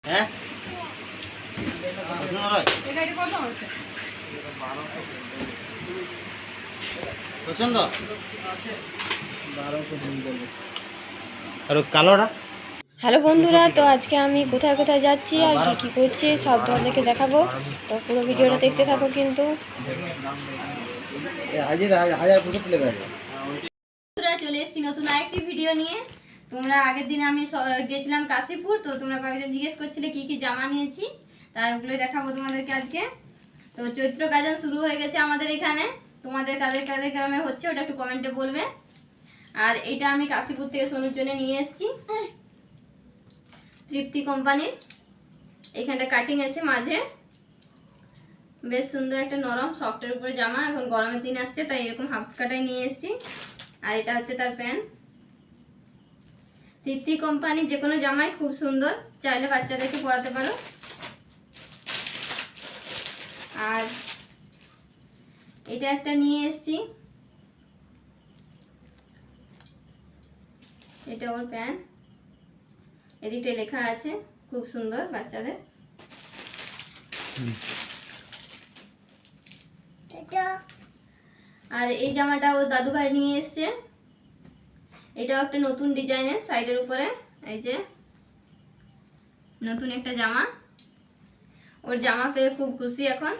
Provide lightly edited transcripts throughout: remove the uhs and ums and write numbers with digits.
হ্যাঁ পছন্দ আর কালোটা। হ্যালো বন্ধুরা, তো আজকে আমি কোথায় কোথায় যাচ্ছি আর কি কি করছি সব তোমাদেরকে দেখাবো। তো পুরো ভিডিওটা দেখতে থাকো কিন্তু। চলে এসেছি নতুন আরেকটি ভিডিও নিয়ে। তোমরা আগের দিন আমি গেছিলাম কাশীপুর, তো তোমরা কয়েকজন জিজ্ঞেস করছিলে কি কি জামা নিয়েছি, তাই ওগুলোই দেখাবো তোমাদেরকে আজকে। তো চৈত্র গাজন শুরু হয়ে গেছে আমাদের এখানে। তোমাদের কাদের কাদের গ্রামে হচ্ছে ওটা একটু কমেন্টে বলবে। আর এটা আমি কাশীপুর থেকে সোনুর জন্য নিয়ে এসেছি, তৃপ্তি কোম্পানির। এখানটা কাটিং আছে মাঝে, বেশ সুন্দর একটা নরম সফটের উপরে জামা। এখন গরমের দিন আসছে তাই এরকম হাফ কাটাই নিয়ে এসেছি। আর এটা হচ্ছে তার প্যান্ট। তৃপ্তি কোম্পানির যে কোনো জামাই খুব সুন্দর, চাইলে বাচ্চাদেরকে পরাতে পারো। আর এটা একটা নিয়ে এসেছি, এটা ওর প্যান্ট, এদিকে লেখা আছে, খুব সুন্দর বাচ্চাদের। আর এই জামাটা ওর দাদু ভাই নিয়ে এসছে। এটাও একটা নতুন ডিজাইনের, সাইডের উপরে এই যে নতুন একটা জামা। ওর জামা পেয়ে খুব খুশি এখন।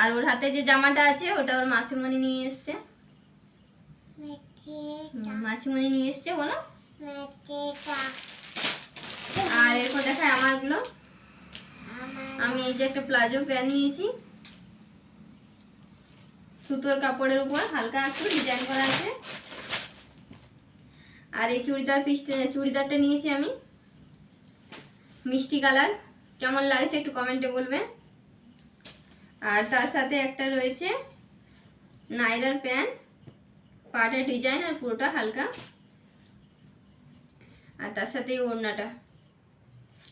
আর ওর হাতে যে জামাটা আছে ওটা ওর মাসিমণি নিয়ে এসছে। মাসিমণি নিয়ে এসছে বলো। আর এরপর দেখায় আমারগুলো। আমি এই যে একটা প্লাজো প্যান্ট নিয়েছি, সুতোর কাপড়ের উপর হালকা একটু ডিজাইন করা আছে। আর এই চুড়িদারটা নিয়েছি আমি মিষ্টি কালার। কেমন লাগছে একটু কমেন্টে বলবে। আর তার সাথে একটা রয়েছে নাইরার প্যান্ট, পাড়ের ডিজাইন আর পুরোটা হালকা। আর তার সাথে ওড়নাটা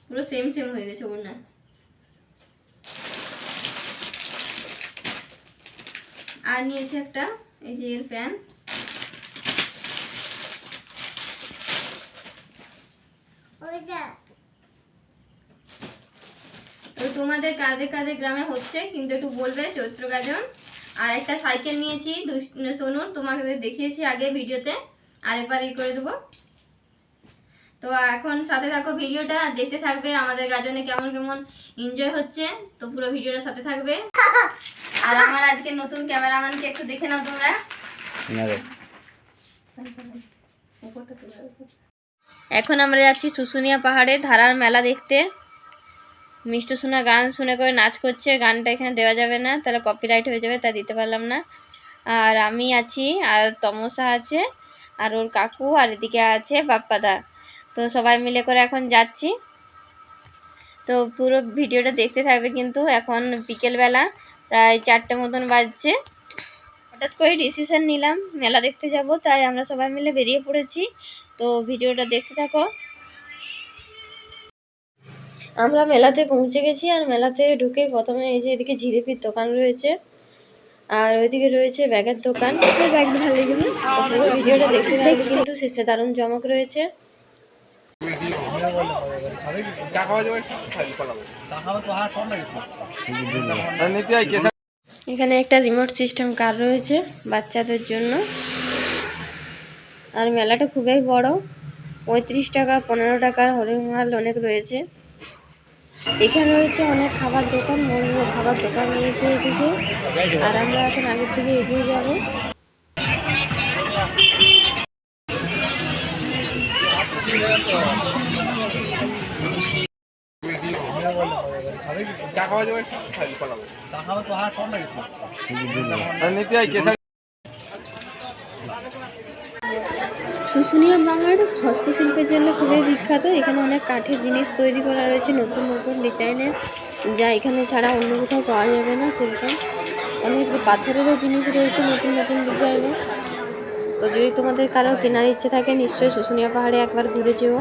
পুরো সেম সেম হয়ে গেছে ওড়না। আর নিয়েছে একটা এই যে এর প্যান্ট। তো তোমাদের কাঁধে কাঁধে গ্রামে হচ্ছে কিন্তু একটু বলবে চৈত্র গাজন। আর একটা সাইকেল নিয়েছি সোনুর, তোমাকে দেখিয়েছি আগে ভিডিওতে, আরেকবার ই করে দেবো। তো এখন সাথে থাকো, ভিডিওটা দেখতে থাকবে আমাদের গাজনে কেমন কেমন এনজয় হচ্ছে। তো পুরো ভিডিওটা সাথে থাকবে। আর আমার আজকে নতুন ক্যামেরাম্যানকে একটু দেখে নাও তোমরা। এখন আমরা যাচ্ছি শুশুনিয়া পাহাড়ে ধারার মেলা দেখতে। মিষ্টু সোনা গান শুনে করে নাচ করছে, গানটা এখানে দেওয়া যাবে না, তাহলে কপিরাইট হয়ে যাবে, তাই দিতে পারলাম না। আর আমি আছি, আর তমসা আছে, আর ওর কাকু, আর এদিকে আছে বাপ্পাদা। তো সবাই মিলে করে এখন যাচ্ছি। তো পুরো ভিডিওটা দেখতে থাকবে কিন্তু। এখন বিকেলবেলা প্রায় 4টে মতন বাজছে। হঠাৎ করে ডিসিশন নিলাম মেলা দেখতে যাব, তাই আমরা সবাই মিলে বেরিয়ে পড়েছি। তো ভিডিওটা দেখতে থাকো। আমরা মেলাতে পৌঁছে গেছি। আর মেলাতে ঢুকে প্রথমে এই যে এদিকে জিলিপির দোকান রয়েছে, আর ওইদিকে রয়েছে ব্যাগের দোকান। পুরো ভিডিওটা দেখতে থাকবে কিন্তু, শেষে দারুণ চমক রয়েছে। এখানে একটা রিমোট সিস্টেম কার রয়েছে বাচ্চাদের জন্য। আর মেলাটা খুবই বড়, 35 টাকা 15 টাকার হরিমাল অনেক রয়েছে। এখানে রয়েছে অনেক খাবার দোকান, বড় বড় খাবার দোকান রয়েছে এদিকে। আর আমরা এখন আগের দিকে এগিয়ে যাব। শুশুনিয়া পাহাড় হস্তশিল্পের জন্য খুবই বিখ্যাত। এখানে অনেক কাঠের জিনিস তৈরি করা রয়েছে নতুন নতুন ডিজাইনের, যা এখানে ছাড়া অন্য কোথাও পাওয়া যাবে না। সেরকম অনেক পাথরেরও জিনিস রয়েছে নতুন নতুন ডিজাইনের। তো যদি তোমাদের কারো কেনার ইচ্ছে থাকে নিশ্চয়ই শুশুনিয়া পাহাড়ে একবার ঘুরে যেও।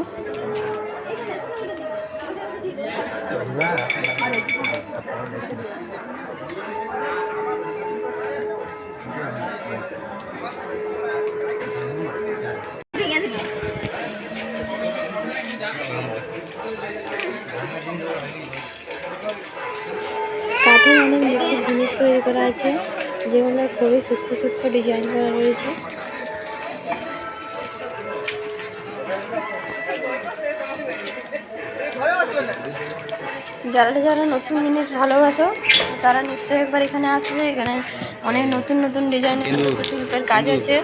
কাঠের অনেক নিখুঁত জিনিস তৈরি করা আছে, যেগুলো খুবই সূক্ষ্ম সূক্ষ্ম ডিজাইন করা রয়েছে। যারা যারা নতুন জিনিস ভালোবাসো তারা নিশ্চয়ই একবার এখানে আসবে। এখানে অনেক নতুন নতুন ডিজাইনের হস্তশিল্পের কাজ আছে।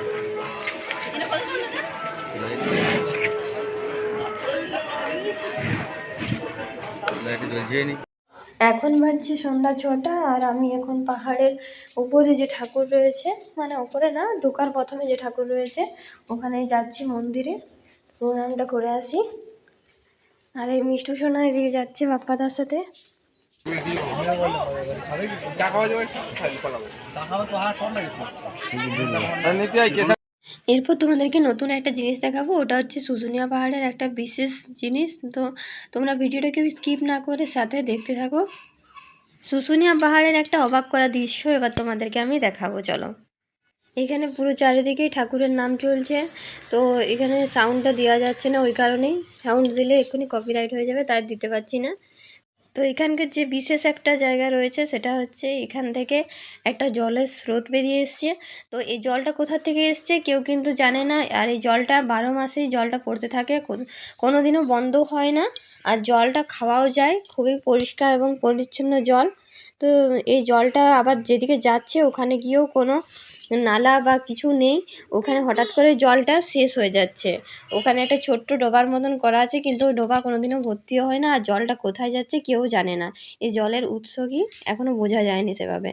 এখন বাজছে সন্ধ্যা 6টা, আর আমি এখন পাহাড়ের উপরে যে ঠাকুর রয়েছে, মানে উপরে না, ঢোকার প্রথমে যে ঠাকুর রয়েছে ওখানে যাচ্ছি মন্দিরে, প্রণামটা করে আসি। আর এই মিষ্টু সোনা এদিকে যাচ্ছে বাপ্পাদার সাথে। এরপর তোমাদেরকে নতুন একটা জিনিস দেখাবো, ওটা হচ্ছে শুশুনিয়া পাহাড়ের একটা বিশেষ জিনিস। তো তোমরা ভিডিওটা কেউ স্কিপ না করে সাথে দেখতে থাকো। শুশুনিয়া পাহাড়ের একটা অবাক করা দৃশ্য এবার তোমাদেরকে আমি দেখাবো, চলো। এখানে পুরো চারিদিকেই ঠাকুরের নাম চলছে, তো এখানে সাউন্ডটা দেওয়া যাচ্ছে না, ওই কারণেই। সাউন্ড দিলে এক্ষুনি কপিরাইট হয়ে যাবে, তাই দিতে পারছি না। তো এখানকার যে বিশেষ একটা জায়গা রয়েছে সেটা হচ্ছে এখান থেকে একটা জলের স্রোত বেরিয়ে এসছে। তো এই জলটা কোথা থেকে এসছে কেউ কিন্তু জানে না, আর এই জলটা 12 মাসেই জলটা পড়তে থাকে, কোনো দিনও বন্ধ হয় না। আর জলটা খাওয়াও যায়, খুবই পরিষ্কার এবং পরিচ্ছন্ন জল। তো এই জলটা আবার যেদিকে যাচ্ছে ওখানে গিয়েও কোনো নালা বা কিছু নেই, ওখানে হঠাৎ করে জলটা শেষ হয়ে যাচ্ছে। ওখানে একটা ছোট্ট ডোবার মতন করা আছে, কিন্তু ওই ডোবা কোনোদিনও ভর্তিও হয় না, আর জলটা কোথায় যাচ্ছে কেউ জানে না। এই জলের উৎস কি এখনও বোঝা যায়নি সেভাবে।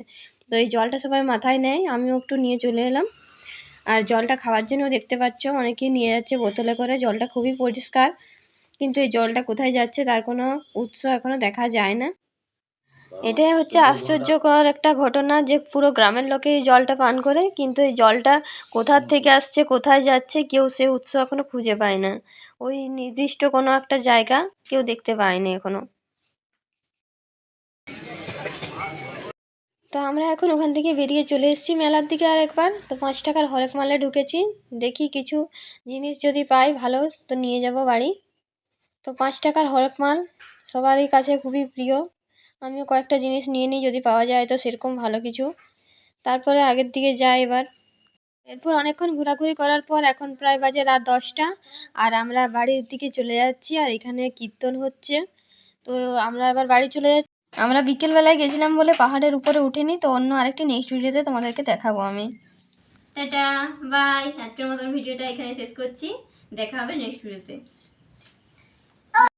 তো এই জলটা সবাই মাথায় নেয়, আমিও একটু নিয়ে চলে এলাম। আর জলটা খাওয়ার জন্যও দেখতে পাচ্ছ অনেকেই নিয়ে যাচ্ছে বোতলে করে। জলটা খুবই পরিষ্কার, কিন্তু এই জলটা কোথায় যাচ্ছে তার কোনো উৎস এখনও দেখা যায় না। এটাই হচ্ছে আশ্চর্যকর একটা ঘটনা যে পুরো গ্রামের লোকে এই জলটা পান করে, কিন্তু এই জলটা কোথার থেকে আসছে কোথায় যাচ্ছে কেউ সে উৎস এখনো খুঁজে পায় না। ওই নির্দিষ্ট কোনো একটা জায়গা কেউ দেখতে পায়নি এখনো। তো আমরা এখন ওখান থেকে বেরিয়ে চলে এসেছি মেলার দিকে আরেকবার। তো 5 টাকার হরেক মালে ঢুকেছি, দেখি কিছু জিনিস যদি পাই ভালো তো নিয়ে যাব বাড়ি। তো 5 টাকার হরেক মাল সবারই কাছে খুবই প্রিয়, আমিও কয়েকটা জিনিস নিয়ে নিই যদি পাওয়া যায় তো সেরকম ভালো কিছু। তারপরে আগের দিকে যাই এবার। এরপর অনেকক্ষণ ঘোরাঘুরি করার পর এখন প্রায় বাজে রাত 10টা, আর আমরা বাড়ির দিকে চলে যাচ্ছি। আর এখানে কীর্তন হচ্ছে, তো আমরা এবার বাড়ি চলে যাচ্ছি। আমরা বিকেলবেলায় গেছিলাম বলে পাহাড়ের উপরে উঠিনি, তো অন্য আরেকটি নেক্সট ভিডিওতে তোমাদেরকে দেখাবো আমি। টাটা বাই, আজকের মতন ভিডিওটা এখানে শেষ করছি, দেখা হবে নেক্সট ভিডিওতে।